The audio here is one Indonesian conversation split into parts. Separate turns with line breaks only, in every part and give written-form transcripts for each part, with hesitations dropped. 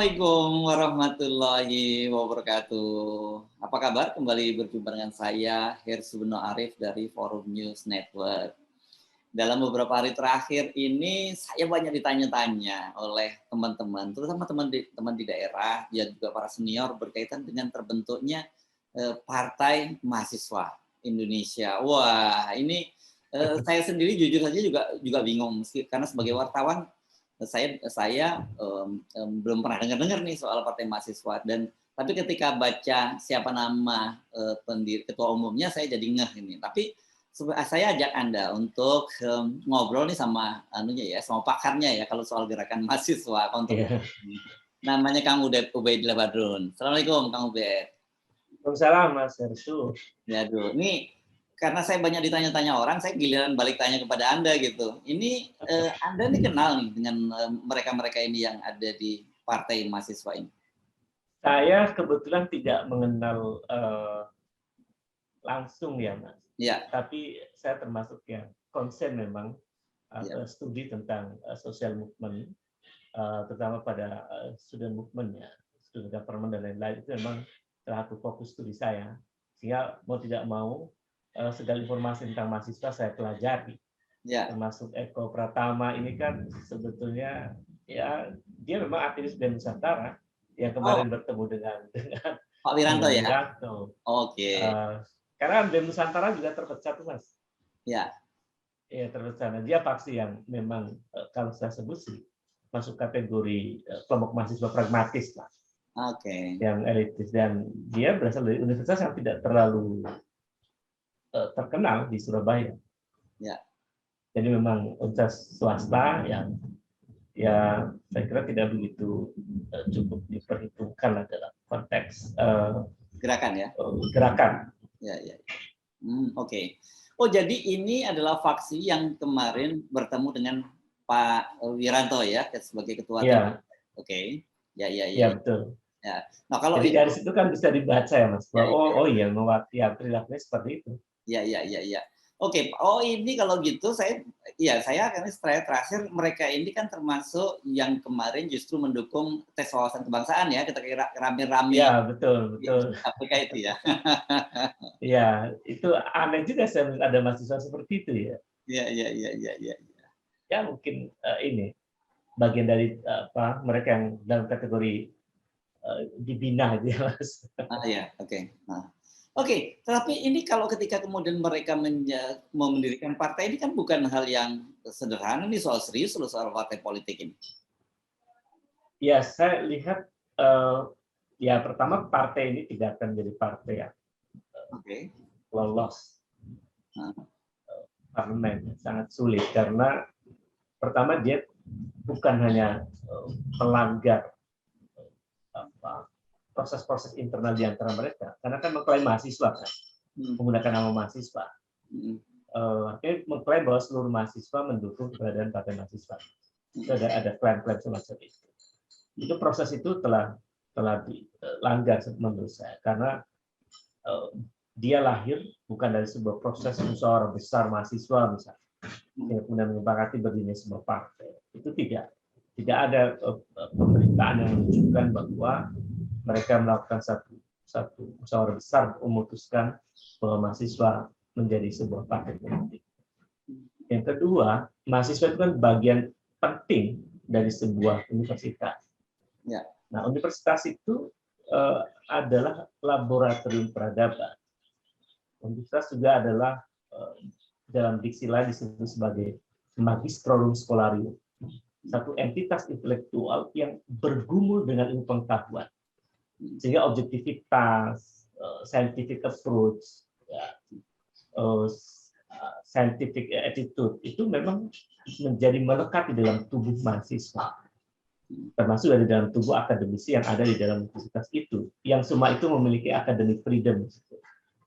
Assalamualaikum warahmatullahi wabarakatuh. Apa kabar? Kembali berjumpa dengan saya, Hirsuno Arif dari Forum News Network. Dalam beberapa hari terakhir ini, saya banyak ditanya-tanya oleh teman-teman, terutama teman di daerah, dan juga para senior berkaitan dengan terbentuknya Partai Mahasiswa Indonesia. Wah, ini saya sendiri jujur saja juga bingung, karena sebagai wartawan saya belum pernah dengar nih soal Partai Mahasiswa, tapi ketika baca siapa nama ketua umumnya saya jadi ngeh ini. Tapi saya ajak Anda untuk ngobrol nih sama sama pakarnya ya kalau soal gerakan mahasiswa kontroversi. Yeah. Namanya Kang Ubaidillah Badrun. Assalamualaikum Kang Ubaid.
Waalaikumsalam Mas Hersu.
Aduh, ini karena saya banyak ditanya-tanya orang, saya giliran balik tanya kepada Anda gitu. Ini Anda nih kenal nih dengan mereka-mereka ini yang ada di Partai Mahasiswa ini?
Saya kebetulan tidak mengenal langsung ya Mas.
Ya.
Tapi saya termasuk yang konsen memang studi tentang social movement, terutama pada student movement ya, student government dan lain-lain, itu memang salah satu fokus studi saya. Sehingga mau tidak mau segala informasi tentang mahasiswa saya pelajari. Ya. Termasuk Eko Pratama ini kan sebetulnya ya dia memang aktivis BEM Nusantara yang kemarin bertemu dengan
Pak Wiranto ya.
Oke. Karena BEM Nusantara juga terpecah tuh Mas.
Ya.
Ya terpecah. Nah, dia faksi yang memang kalau saya sebut sih masuk kategori kelompok mahasiswa pragmatis lah.
Oke.
Yang elitis, dan dia berasal dari universitas yang tidak terlalu terkenal di Surabaya.
Ya.
Jadi memang universitas swasta yang ya saya kira tidak begitu cukup diperhitungkan dalam konteks
gerakan ya.
Gerakan.
Ya. Oke. Oh jadi ini adalah faksi yang kemarin bertemu dengan Pak Wiranto ya sebagai ketua.
Ya.
Oke.
Ya betul.
Ya. Nah kalau
jadi dari situ kan bisa dibaca ya Mas. Oh iya mewakili perilakunya seperti itu.
Ya. Oke. Oh ini kalau gitu saya akan terakhir mereka ini kan termasuk yang kemarin justru mendukung tes wawasan kebangsaan ya, kita kira rame-rame.
Ya betul.
KPK itu ya.
Iya itu aneh juga saya ada mahasiswa seperti itu ya.
Iya.
Ya mungkin ini bagian dari mereka yang dalam kategori dibina gitu ya Mas.
Oke. Oke, tapi ini kalau ketika kemudian mereka mau mendirikan partai ini kan bukan hal yang sederhana, ini soal serius loh soal partai politik ini.
Ya, saya lihat ya pertama partai ini tidak akan jadi partai yang lolos parlemen, sangat sulit karena pertama dia bukan hanya melanggar proses-proses internal di antara mereka, karena kan mengklaim mahasiswa kan, menggunakan nama mahasiswa. Mengklaim bahwa seluruh mahasiswa mendukung keberadaan partai mahasiswa. Itu ada klaim-klaim semacam itu. Itu proses itu telah dilanggar menurut saya, karena dia lahir bukan dari sebuah proses musyawarah besar mahasiswa misalnya, yang kemudian menyepakati berdirinya sebuah partai. Itu tidak ada pemberitaan yang menunjukkan bahwa mereka melakukan satu musyawarah besar memutuskan bahwa mahasiswa menjadi sebuah partai politik. Yang kedua, mahasiswa itu kan bagian penting dari sebuah universitas.
Ya.
Nah, universitas itu adalah laboratorium peradaban. Universitas juga adalah dalam diksi lain disebut sebagai magistrorum scholarium, satu entitas intelektual yang bergumul dengan ilmu pengetahuan. Sehingga objektivitas, scientific approach, scientific attitude itu memang menjadi melekat di dalam tubuh mahasiswa, termasuk dari dalam tubuh akademisi yang ada di dalam universitas itu, yang semua itu memiliki academic freedom.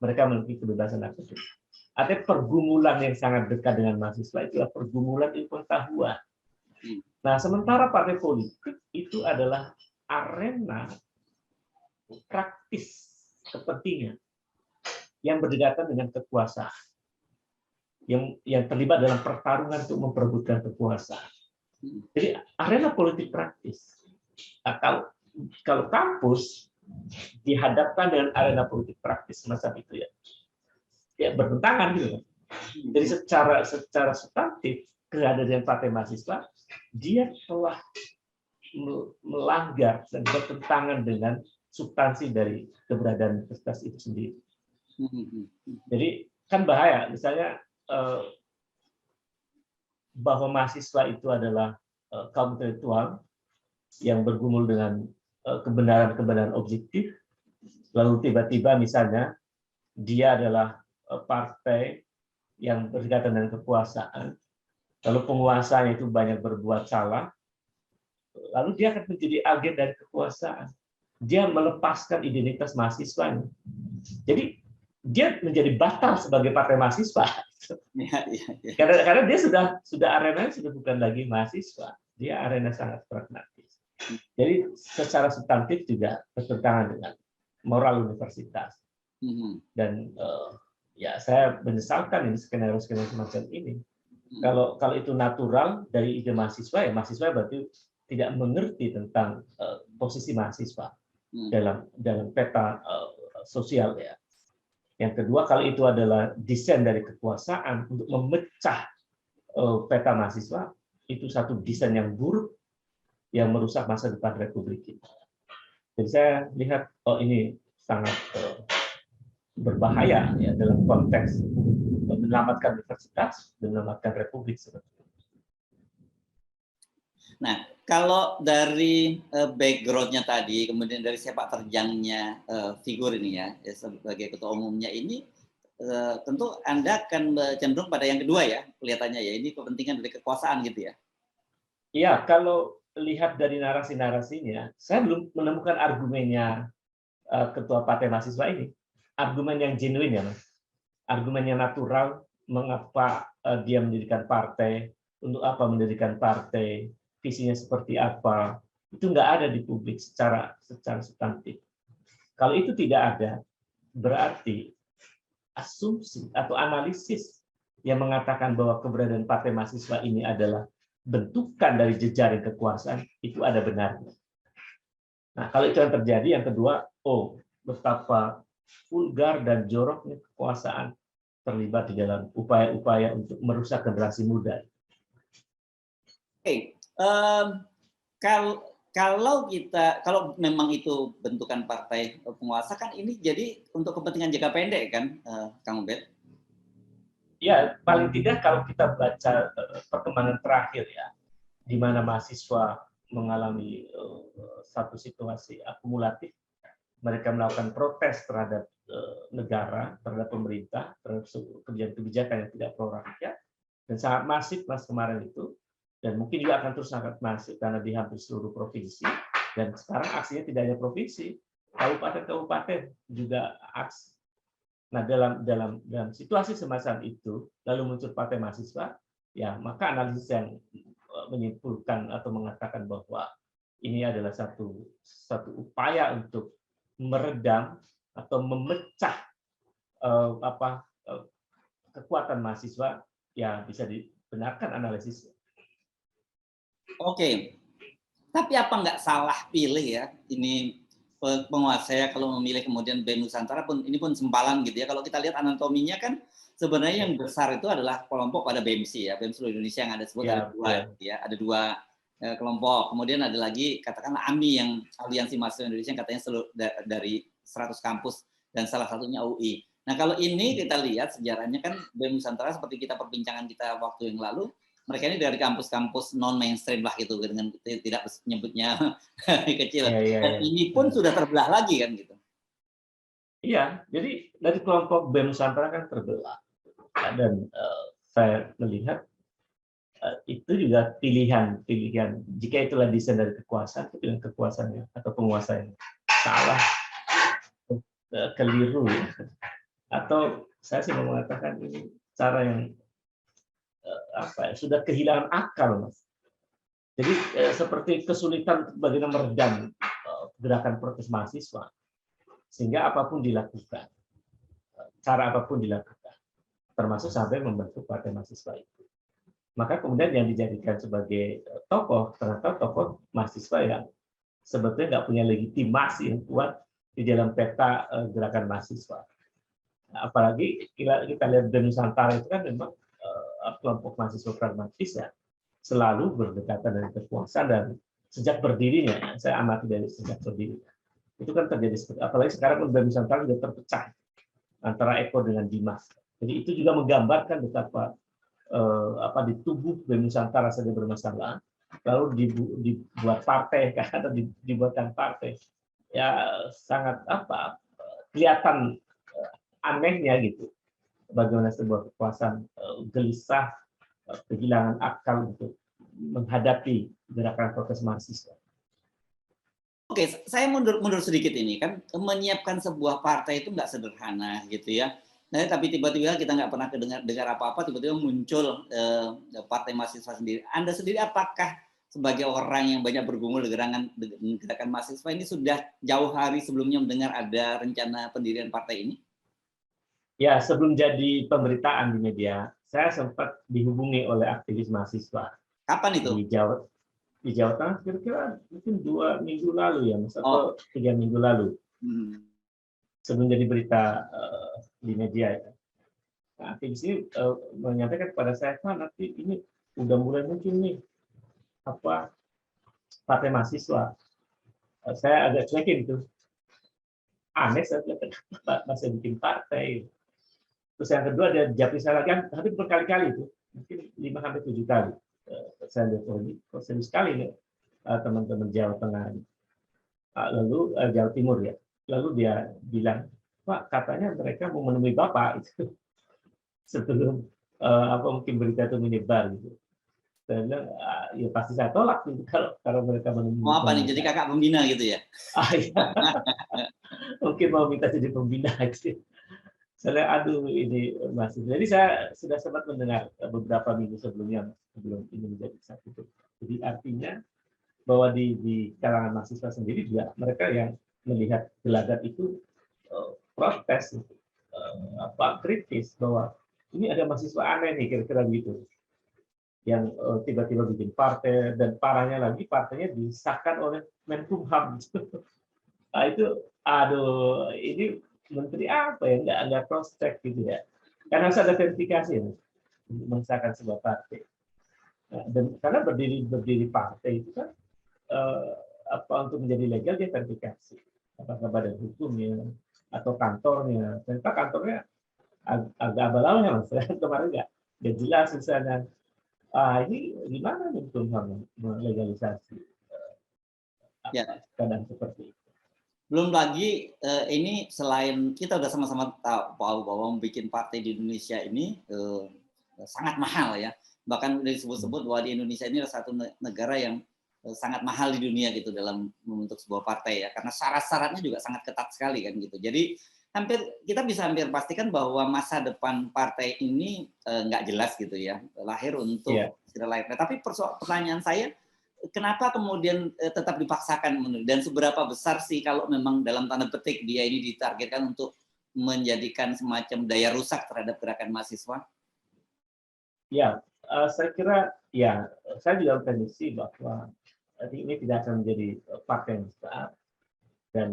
Mereka memiliki kebebasan akademik. Artinya pergumulan yang sangat dekat dengan mahasiswa itulah pergumulan ilmu pengetahuan. Nah, sementara partai politik itu adalah arena praktis kepentingan yang berdekatan dengan kekuasaan, yang terlibat dalam pertarungan untuk memperebutkan kekuasaan. Jadi arena politik praktis atau kalau kampus dihadapkan dengan arena politik praktis semacam itu ya bertentangan gitu. Jadi secara substantif kehadiran partai mahasiswa dia telah melanggar dan bertentangan dengan substansi dari keberadaan universitas itu sendiri. Jadi kan bahaya, misalnya bahwa mahasiswa itu adalah kaum intelektual yang bergumul dengan kebenaran-kebenaran objektif, lalu tiba-tiba misalnya dia adalah partai yang berkaitan dengan kekuasaan, lalu penguasanya itu banyak berbuat salah, lalu dia akan menjadi agen dari kekuasaan. Dia melepaskan identitas mahasiswanya. Jadi dia menjadi batal sebagai partai mahasiswa. Karena dia sudah arenanya sudah bukan lagi mahasiswa, dia arena sangat pragmatis. Jadi secara substantif juga bertentangan dengan moral universitas. Dan ya saya menyesalkan ini skenario semacam ini. Kalau itu natural dari ide mahasiswa, ya mahasiswa berarti tidak mengerti tentang posisi mahasiswa dalam peta sosial ya. Yang kedua, kalau itu adalah desain dari kekuasaan untuk memecah peta mahasiswa, itu satu desain yang buruk yang merusak masa depan Republik kita. Jadi saya lihat ini sangat berbahaya ya dalam konteks menyelamatkan universitas, menyelamatkan Republik sebetulnya.
Nah, kalau dari background-nya tadi, kemudian dari sepak terjangnya figur ini ya sebagai ketua umumnya ini, tentu Anda akan cenderung pada yang kedua ya, kelihatannya ya, ini kepentingan dari kekuasaan gitu ya?
Iya, kalau lihat dari narasi-narasinya, saya belum menemukan argumennya ketua partai mahasiswa ini, argumen yang genuine ya, Mas. Argumen yang natural, mengapa dia mendirikan partai, untuk apa mendirikan partai, visinya seperti apa, itu nggak ada di publik secara substantif. Kalau itu tidak ada, berarti asumsi atau analisis yang mengatakan bahwa keberadaan partai mahasiswa ini adalah bentukan dari jejaring kekuasaan, itu ada benarnya. Nah, kalau itu yang terjadi, yang kedua, betapa vulgar dan joroknya kekuasaan terlibat di dalam upaya-upaya untuk merusak generasi muda.
Oke. Kalau memang itu bentukan partai penguasa kan ini jadi untuk kepentingan jangka pendek kan, Kang Ubed?
Ya, paling tidak kalau kita baca perkembangan terakhir ya, di mana mahasiswa mengalami satu situasi akumulatif, mereka melakukan protes terhadap negara, terhadap pemerintah, terhadap kebijakan yang tidak pro rakyat, dan sangat masif mas kemarin itu. Dan mungkin juga akan terus sangat masif karena di hampir seluruh provinsi. Dan sekarang aksinya tidak hanya provinsi, kabupaten-kabupaten juga aksi. Nah, dalam situasi semacam itu, lalu muncul partai mahasiswa, ya maka analisis yang menyimpulkan atau mengatakan bahwa ini adalah satu upaya untuk meredam atau memecah kekuatan mahasiswa, ya bisa dibenarkan analisisnya.
Oke, tapi apa nggak salah pilih ya ini penguasa ya kalau memilih kemudian BEM Nusantara pun ini pun sempalan gitu ya. Kalau kita lihat anatominya kan sebenarnya yang besar itu adalah kelompok pada BEMSI ya, BEM seluruh Indonesia yang ada sebut ada dua ya, ada dua kelompok. Kemudian ada lagi katakanlah AMI yang Aliansi Mahasiswa Indonesia yang katanya dari 100 kampus dan salah satunya UI. Nah, kalau ini kita lihat sejarahnya kan BEM Nusantara seperti kita perbincangan kita waktu yang lalu, mereka ini dari kampus-kampus non mainstream lah gitu dengan tidak menyebutnya kecil. Dan ini pun sudah terbelah lagi kan gitu.
Iya, jadi dari kelompok BEM Nusantara kan terbelah. Dan saya melihat itu juga pilihan jika itulah desain dari kekuasaan, itu pilihan kekuasaan atau penguasa yang salah, keliru ya. Atau saya sih mau mengatakan ini cara yang sudah kehilangan akal, Mas. Jadi seperti kesulitan bagaimana meredam gerakan protes mahasiswa, sehingga apapun dilakukan, cara apapun dilakukan, termasuk sampai membentuk partai mahasiswa itu. Maka kemudian yang dijadikan sebagai tokoh, ternyata tokoh mahasiswa yang sebetulnya nggak punya legitimasi yang kuat di dalam peta gerakan mahasiswa. Apalagi kita lihat BEM Nusantara itu kan memang kelompok mahasiswa pragmatis ya, selalu berdekatan dengan kekuasaan, dan sejak berdirinya, saya amati dari sejak berdirinya, itu kan terjadi seperti, apalagi sekarang BEM Nusantara sudah terpecah antara Eko dengan Dimas. Jadi itu juga menggambarkan betapa di tubuh BEM Nusantara saja bermasalah, lalu dibuat partai atau dibuatkan partai, ya sangat kelihatan anehnya gitu, bagaimana sebuah kekuasaan gelisah, kehilangan akal untuk menghadapi gerakan protes mahasiswa.
Oke, saya mundur sedikit ini, kan menyiapkan sebuah partai itu nggak sederhana gitu ya. Nah, tapi tiba-tiba kita nggak pernah dengar apa-apa, tiba-tiba muncul partai mahasiswa sendiri. Anda sendiri apakah sebagai orang yang banyak bergumul di gerakan mahasiswa ini sudah jauh hari sebelumnya mendengar ada rencana pendirian partai ini?
Ya, sebelum jadi pemberitaan di media, saya sempat dihubungi oleh aktivis mahasiswa.
Kapan itu?
Di Jawa Tengah kira-kira mungkin 2 minggu lalu ya, atau 3 minggu lalu. Sebelum jadi berita di media. Nah, aktivis ini menyampaikan kepada saya, Pak, nanti ini udah mulai muncul nih partai mahasiswa. Saya agak cuekin itu. Aneh, saya bilang, kenapa masih bikin partai? Terus yang kedua ada japri saya lagi, hampir berkali-kali itu, mungkin 5-7 kali. Saya lihat lagi, kok serius sekali nih teman-teman Jawa Tengah, lalu Jawa Timur ya. Lalu dia bilang, Pak, katanya mereka mau menemui Bapak itu sebelum mungkin berita itu menyebar gitu. Saya bilang, ya pasti saya tolak gitu, kalau mereka menemui.
Mau apa nih? Jadi kakak pembina gitu ya?
Iya. Mungkin mau minta jadi pembina gitu. Saya aduh ini masih. Jadi saya sudah sempat mendengar beberapa minggu sebelumnya, sebelum ini menjadi satu. Jadi artinya bahwa di kalangan mahasiswa sendiri juga mereka yang melihat gelagat itu protes, kritis bahwa ini ada mahasiswa aneh nih, kira-kira begitu, yang tiba-tiba bikin partai, dan parahnya lagi partainya disahkan oleh Menkumham. Nah, itu aduh, ini menteri apa ya, nggak cross check gitu ya, karena harus ada verifikasi ya, untuk mengesahkan sebuah partai. Nah, dan karena berdiri partai itu kan untuk menjadi legal dia verifikasi apakah badan hukumnya atau kantornya. Ternyata kantornya agak abal-abal ya, Mas. Kemarin nggak jelas misalnya. Ini gimana nih untuk melegalisasi keadaan seperti itu.
Belum lagi ini, selain kita udah sama-sama tahu bahwa membuat partai di Indonesia ini sangat mahal ya. Bahkan disebut-sebut bahwa di Indonesia ini adalah satu negara yang sangat mahal di dunia gitu dalam membentuk sebuah partai ya, karena syarat-syaratnya juga sangat ketat sekali kan gitu. Jadi kita bisa hampir pastikan bahwa masa depan partai ini nggak jelas gitu ya, lahir untuk istilah lain. Tapi pertanyaan saya, kenapa kemudian tetap dipaksakan, dan seberapa besar sih kalau memang dalam tanda petik dia ini ditargetkan untuk menjadikan semacam daya rusak terhadap gerakan mahasiswa?
Ya, saya kira ya, saya juga prediksi bahwa ini tidak akan menjadi partai yang besar, dan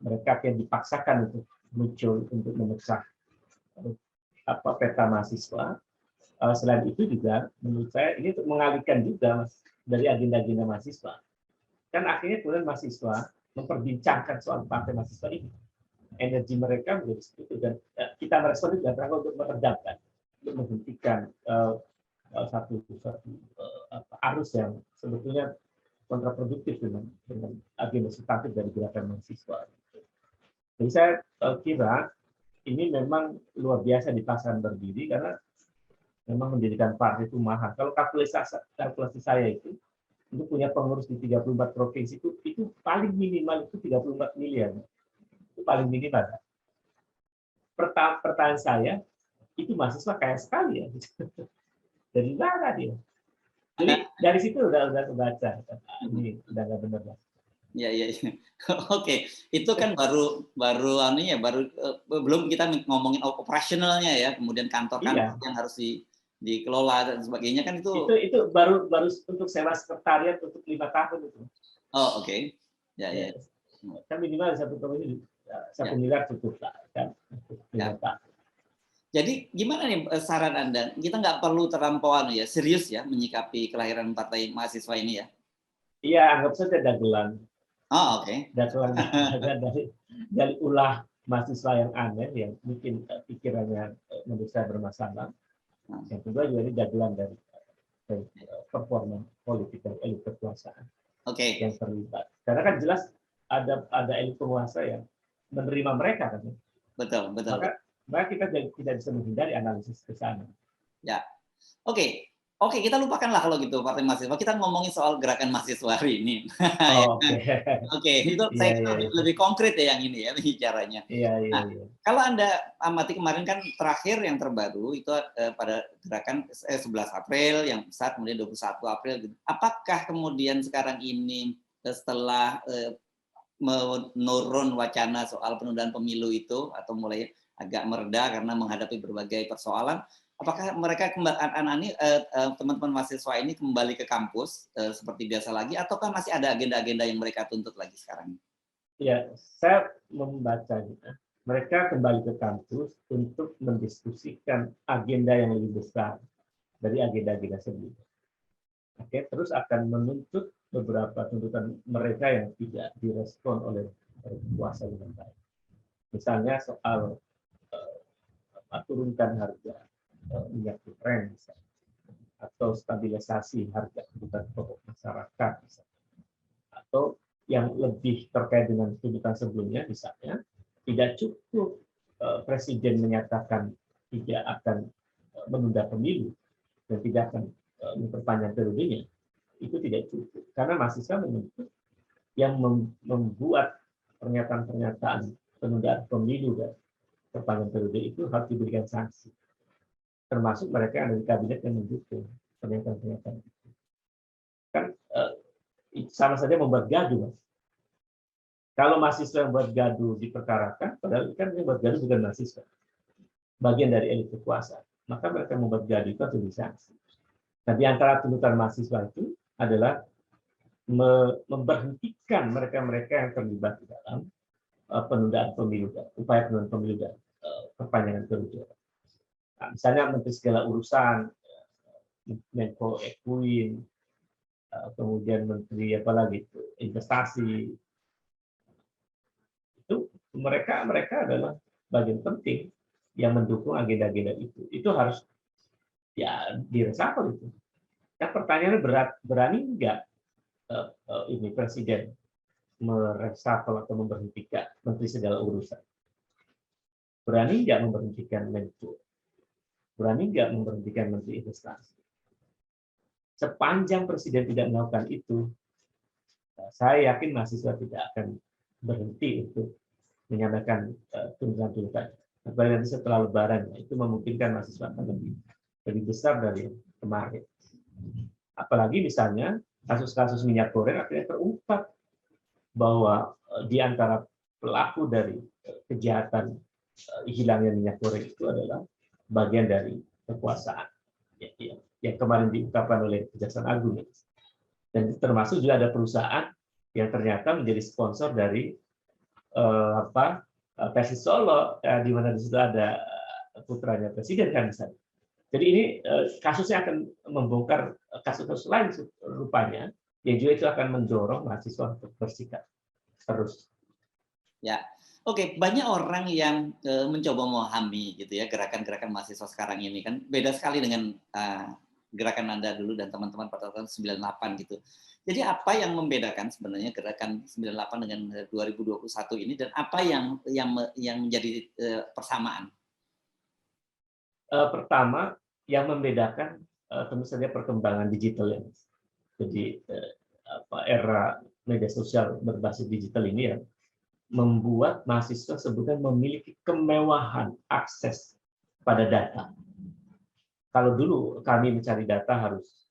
mereka yang dipaksakan untuk muncul untuk memecah peta mahasiswa. Selain itu juga menurut saya ini untuk mengalihkan juga dari agenda-agenda mahasiswa. Kan akhirnya kemudian mahasiswa memperbincangkan soal partai mahasiswa ini. Energi mereka menjadi seperti itu, dan kita merespon juga rangka untuk meredamkan, untuk menghentikan satu arus yang sebetulnya kontraproduktif dengan agenda substantif dari gerakan mahasiswa. Jadi saya kira ini memang luar biasa dipaksakan berdiri, karena memang mendirikan partai itu mahal. Kalau kalkulasi saya itu, untuk punya pengurus di 34 provinsi itu paling minimal itu 34 miliar. Itu paling minimal. Pertanyaan saya, itu mahasiswa kaya sekali ya. Dari mana dia? Jadi dari situ udah kebaca. Ini udah nggak benar.
Ya. Oke, itu kan baru belum kita ngomongin operasionalnya ya, kemudian kantor-kantor yang harus dikelola dan sebagainya kan itu
baru untuk sewa sekretariat untuk 5 tahun itu.
Oh, oke. Ya, ya.
Kan minimal 1 miliar cukup lah kan.
Ya. Jadi gimana nih saran Anda? Kita nggak perlu terlampau serius ya menyikapi kelahiran partai mahasiswa ini ya?
Iya, anggap saja dagelan.
Oh, oke.
Dagelan dari ulah mahasiswa yang aneh yang mungkin pikirannya menurut saya bermasalah. Yang kedua juga ini dagelan dari performa politik dari elit kekuasaan yang terlibat. Karena kan jelas ada elit penguasa yang menerima mereka kan.
Betul.
Maka kita tidak bisa menghindari analisis ke sana.
Ya, oke, kita lupakanlah kalau gitu partai mahasiswa. Kita ngomongin soal gerakan mahasiswa hari ini. Oke, itu saya lebih konkret ya yang ini ya bicaranya. Nah, kalau Anda amati kemarin kan terakhir yang terbaru itu pada gerakan 11 April yang besar, kemudian 21 April. Apakah kemudian sekarang ini setelah menurun wacana soal penundaan pemilu itu atau mulai agak mereda karena menghadapi berbagai persoalan, apakah mereka teman-teman mahasiswa ini kembali ke kampus seperti biasa lagi, ataukah masih ada agenda-agenda yang mereka tuntut lagi sekarang?
Ya, saya membacanya. Mereka kembali ke kampus untuk mendiskusikan agenda yang lebih besar dari agenda-agenda sebelumnya. Oke, terus akan menuntut beberapa tuntutan mereka yang tidak direspon oleh kuasa dengan baik. Misalnya soal turunkan harga minyak goreng atau stabilisasi harga kebutuhan pokok masyarakat atau yang lebih terkait dengan tuntutan sebelumnya misalnya tidak cukup presiden menyatakan tidak akan menunda pemilu dan tidak akan memperpanjang periodenya, itu tidak cukup karena mahasiswa menuntut yang membuat pernyataan-pernyataan penundaan pemilu dan perpanjangan periode itu harus diberikan sanksi. Termasuk mereka yang ada di kabinet yang mendukung pernyataan-pernyataan itu. Kan sama saja membuat gaduh. Kalau mahasiswa yang buat gaduh diperkarakan, padahal kan yang buat gaduh bukan mahasiswa, bagian dari elit kekuasaan. Maka mereka membuat gaduh itu harus disanksi. Nah, di antara tuntutan mahasiswa itu adalah memberhentikan mereka-mereka yang terlibat di dalam penundaan pemilu, upaya penundaan pemilu dan perpanjangan periode. Nah, misalnya menteri segala urusan, Menko Ekuin, kemudian menteri apa lagi itu investasi, itu mereka adalah bagian penting yang mendukung agenda-agenda itu. Itu harus ya diresapel itu. Nah, pertanyaannya berani nggak ini presiden meresapel atau memberhentikan menteri segala urusan? Berani nggak memberhentikan Menko? Berani nggak memberhentikan menteri investasi? Sepanjang presiden tidak melakukan itu, saya yakin mahasiswa tidak akan berhenti untuk menyampaikan tuntutan-tuntutan. Apalagi nanti setelah Lebaran, itu memungkinkan mahasiswa akan lebih besar dari kemarin. Apalagi misalnya kasus-kasus minyak goreng akhirnya terungkap bahwa di antara pelaku dari kejahatan hilangnya minyak goreng itu adalah bagian dari kekuasaan yang kemarin diungkapkan oleh Kejaksaan Agung. Dan termasuk juga ada perusahaan yang ternyata menjadi sponsor dari Persis Solo, di mana di situ ada putranya presiden kan misalnya. Jadi ini kasusnya akan membongkar kasus-kasus lain rupanya, yang juga itu akan mendorong mahasiswa untuk bersikap terus.
Ya, oke, banyak orang yang mencoba memahami gitu ya gerakan-gerakan mahasiswa sekarang ini kan beda sekali dengan gerakan Anda dulu dan teman-teman pada tahun 98 gitu. Jadi apa yang membedakan sebenarnya gerakan 98 dengan 2021 ini dan apa yang menjadi persamaan?
Pertama, yang membedakan tentu saja perkembangan digital yang jadi era media sosial berbasis digital ini ya membuat mahasiswa sebetulnya memiliki kemewahan akses pada data. Kalau dulu kami mencari data harus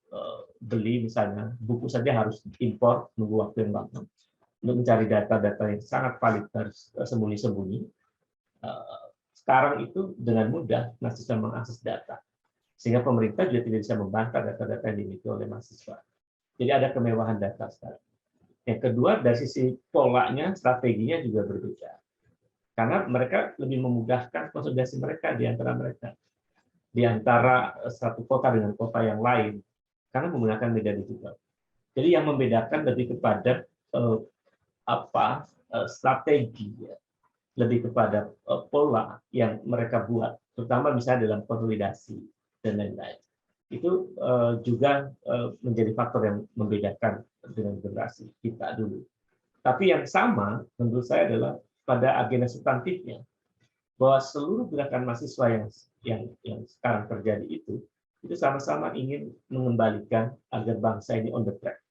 beli misalnya buku saja harus impor nunggu waktu yang lama untuk mencari data-data yang sangat valid harus sembunyi-sembunyi. Sekarang itu dengan mudah mahasiswa mengakses data sehingga pemerintah juga tidak bisa membantah data-data yang dimiliki oleh mahasiswa. Jadi ada kemewahan data sekarang. Yang kedua, dari sisi polanya, strateginya juga berbeda. Karena mereka lebih memudahkan konsolidasi mereka di antara mereka. Di antara satu kota dengan kota yang lain. Karena menggunakan media digital. Jadi yang membedakan lebih kepada strategi, ya. Lebih kepada pola yang mereka buat, terutama misalnya dalam konsolidasi dan lain-lain. Itu juga menjadi faktor yang membedakan dengan generasi kita dulu. Tapi yang sama menurut saya adalah pada agenda substantifnya, bahwa seluruh gerakan mahasiswa yang sekarang terjadi itu sama-sama ingin mengembalikan agar bangsa ini on the track.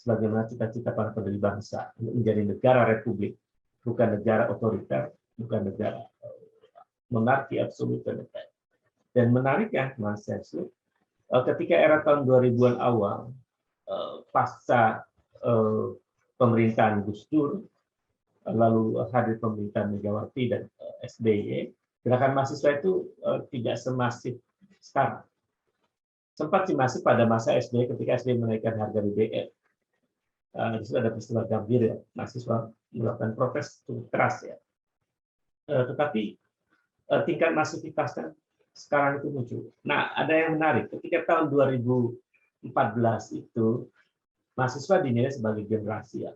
Sebagaimana cita-cita para pendiri bangsa untuk menjadi negara republik, bukan negara otoriter, bukan negara monarki absolut dan lain-lain. Dan menariknya, Mas Sersu, ketika era tahun 2000-an awal, pasca pemerintahan Gus Dur, lalu hadir pemerintahan Megawati dan SBY, gerakan mahasiswa itu tidak semasif sekarang. Sempat sih masih pada masa SBY ketika SBY menaikkan harga BBM. Di situ ada peristiwa gambir ya, mahasiswa melakukan protes cukup keras ya. Tetapi tingkat masivitasnya sekarang itu muncul. Nah, ada yang menarik. Ketika tahun 2014 itu mahasiswa dinilai sebagai generasi ya,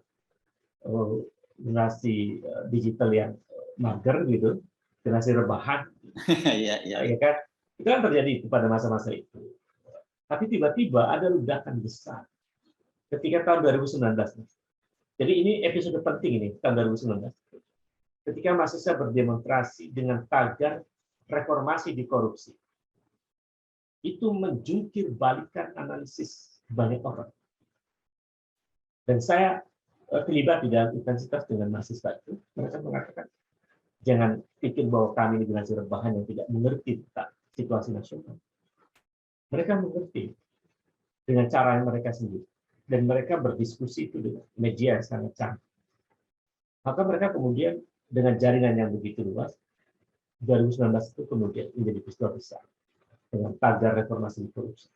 generasi digital yang mager gitu, generasi rebahan. Ya kan? Itu kan terjadi pada masa-masa itu. Tapi tiba-tiba ada ledakan besar ketika tahun 2019. Jadi ini episode penting ini tahun 2019. Ketika mahasiswa berdemonstrasi dengan tagar reformasi di korupsi. Itu menjungkir balikan analisis banyak orang. Dan saya terlibat di dalam intensitas dengan mahasiswa itu. Mereka mengatakan, jangan pikir bahwa kami ini generasi rebahan yang tidak mengerti tentang situasi nasional. Mereka mengerti dengan cara yang mereka sendiri. Dan mereka berdiskusi itu dengan media yang sangat canggih. Maka mereka kemudian dengan jaringan yang begitu luas, 2019 itu kemudian menjadi peristiwa besar dengan tagar reformasi korupsi.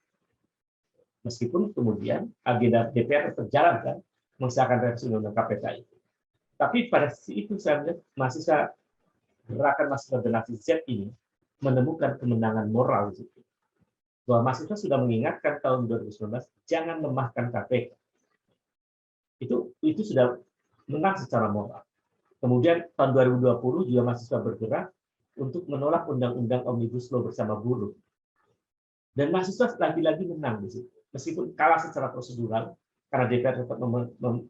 Meskipun kemudian agenda DPR terjalankan mengesahkan revisi undang-undang KPK itu. Tapi pada sisi itu saya melihat mahasiswa gerakan mahasiswa generasi Z ini menemukan kemenangan moral di situ. Bahwa mahasiswa sudah mengingatkan tahun 2019 jangan lemahkan KPK. Itu sudah menang secara moral. Kemudian tahun 2020 juga mahasiswa bergerak untuk menolak undang-undang Omnibus Law bersama buruh. Dan mahasiswa lagi-lagi menang di situ. Meskipun kalah secara prosedural, karena DPR tetap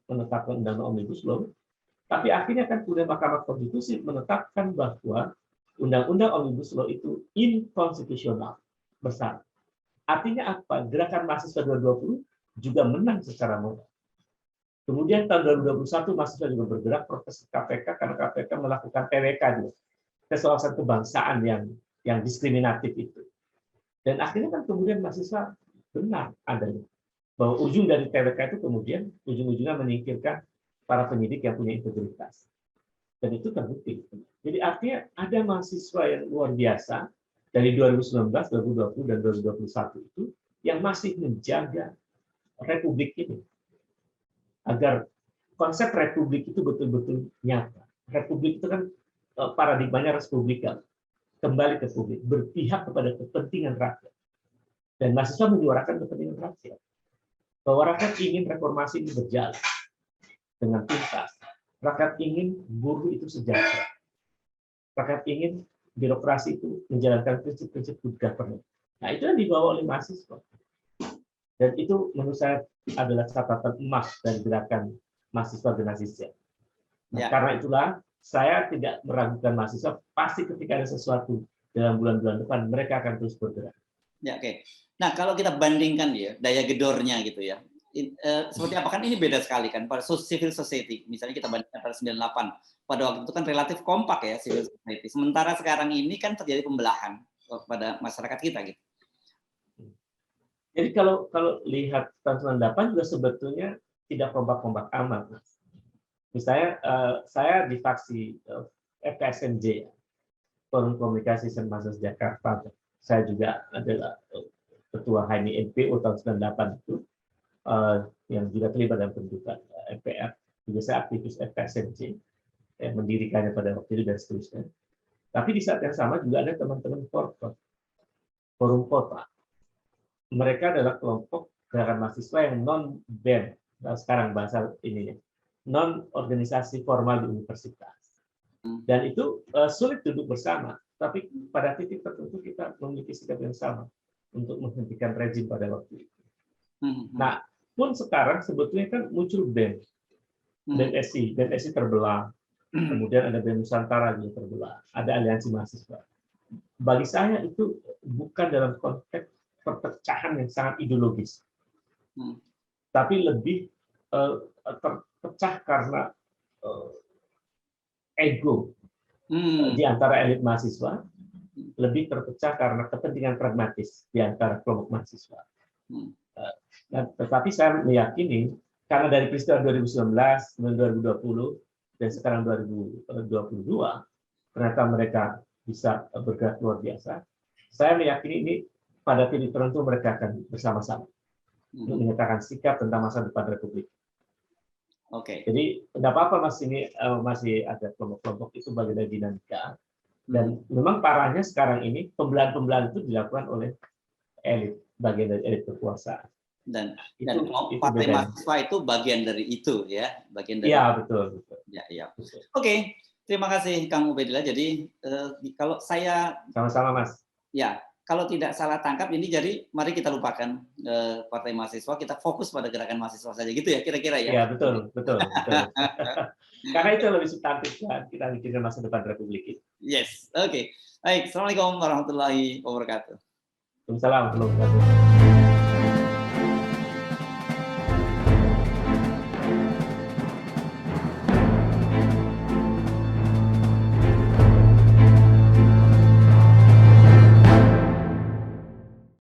menetapkan undang-undang Omnibus Law, tapi akhirnya kan kemudian Mahkamah Konstitusi menetapkan bahwa undang-undang Omnibus Law itu inkonstitusional besar. Artinya apa? Gerakan mahasiswa 2020 juga menang secara moral. Kemudian tahun 2021 mahasiswa juga bergerak protes KPK karena KPK melakukan TWK juga, kesewawasan kebangsaan yang diskriminatif itu. Dan akhirnya kan kemudian mahasiswa benar adanya bahwa ujung dari TWK itu kemudian ujung-ujungnya menyingkirkan para penyidik yang punya integritas. Dan itu terbukti. Jadi artinya ada mahasiswa yang luar biasa dari 2019, 2020, dan 2021 itu yang masih menjaga republik ini. Agar konsep republik itu betul-betul nyata. Republik itu kan paradigmanya respublikan. Kembali ke publik, berpihak kepada kepentingan rakyat. Dan mahasiswa menyuarakan kepentingan rakyat. Bahwa rakyat ingin reformasi ini berjalan dengan tuntas. Rakyat ingin buruh itu sejahtera. Rakyat ingin birokrasi itu menjalankan prinsip-prinsip good governance. Nah, itu yang dibawa oleh mahasiswa. Dan itu menurut saya adalah catatan emas dari gerakan mahasiswa generasi Z. Nah, karena itulah saya tidak meragukan mahasiswa, pasti ketika ada sesuatu dalam bulan-bulan depan, mereka akan terus bergerak.
Ya, oke. Nah, kalau kita bandingkan ya, daya gedornya gitu ya, seperti apa? Kan ini beda sekali kan, pada civil society, misalnya kita bandingkan pada 98, pada waktu itu kan relatif kompak ya civil society. Sementara sekarang ini kan terjadi pembelahan pada masyarakat kita gitu.
Jadi kalau lihat tahun 98 juga sebetulnya tidak kompak-kompak amat. Misalnya saya di faksi FKSMJ, Forum Komunikasi Mahasiswa Jakarta. Saya juga adalah ketua HMI NPO tahun 98 itu, yang juga terlibat dalam pembentukan MPR, juga saya aktivis FKSMC, yang mendirikannya pada waktu itu dan seterusnya. Tapi di saat yang sama juga ada teman-teman forum kota. Mereka adalah kelompok gerakan mahasiswa yang non-BEM, sekarang bahasa ini, non-organisasi formal di universitas. Dan itu sulit duduk bersama, tapi pada titik tertentu kita memiliki sikap yang sama untuk menghentikan rezim pada waktu itu. Nah, pun sekarang sebetulnya kan muncul BEM, BEM-SI terbelah, kemudian ada BEM Nusantara juga terbelah, ada aliansi mahasiswa. Bagi saya itu bukan dalam konteks perpecahan yang sangat ideologis, tapi lebih terpecah karena ego di antara elit mahasiswa, lebih terpecah karena kepentingan pragmatis di antara kelompok mahasiswa. Tetapi saya meyakini karena dari peristiwa 2019, 2020, dan sekarang 2022, ternyata mereka bisa bergerak luar biasa. Saya meyakini ini pada titik tertentu mereka akan bersama-sama untuk menyatakan sikap tentang masa depan Republik.
Oke.
Jadi tidak apa-apa Mas, ini masih ada kelompok-kelompok itu bagian dari dinamika. Dan memang parahnya sekarang ini pembelahan-pembelahan itu dilakukan oleh elit, bagian dari elit kekuasaan.
Dan partai mahasiswa itu bagian dari itu ya, bagian dari.
Iya, betul.
Ya. Oke, terima kasih Kang Ubedillah. Jadi kalau saya
sama-sama Mas.
Ya, kalau tidak salah tangkap ini, jadi mari kita lupakan partai mahasiswa, kita fokus pada gerakan mahasiswa saja gitu ya, kira-kira ya.
Iya, betul. Karena itu lebih substantif kan, kita mikirin masa depan Republik ini.
Yes, oke. Baik, Assalamualaikum warahmatullahi wabarakatuh.
Waalaikumsalam warahmatullahi wabarakatuh.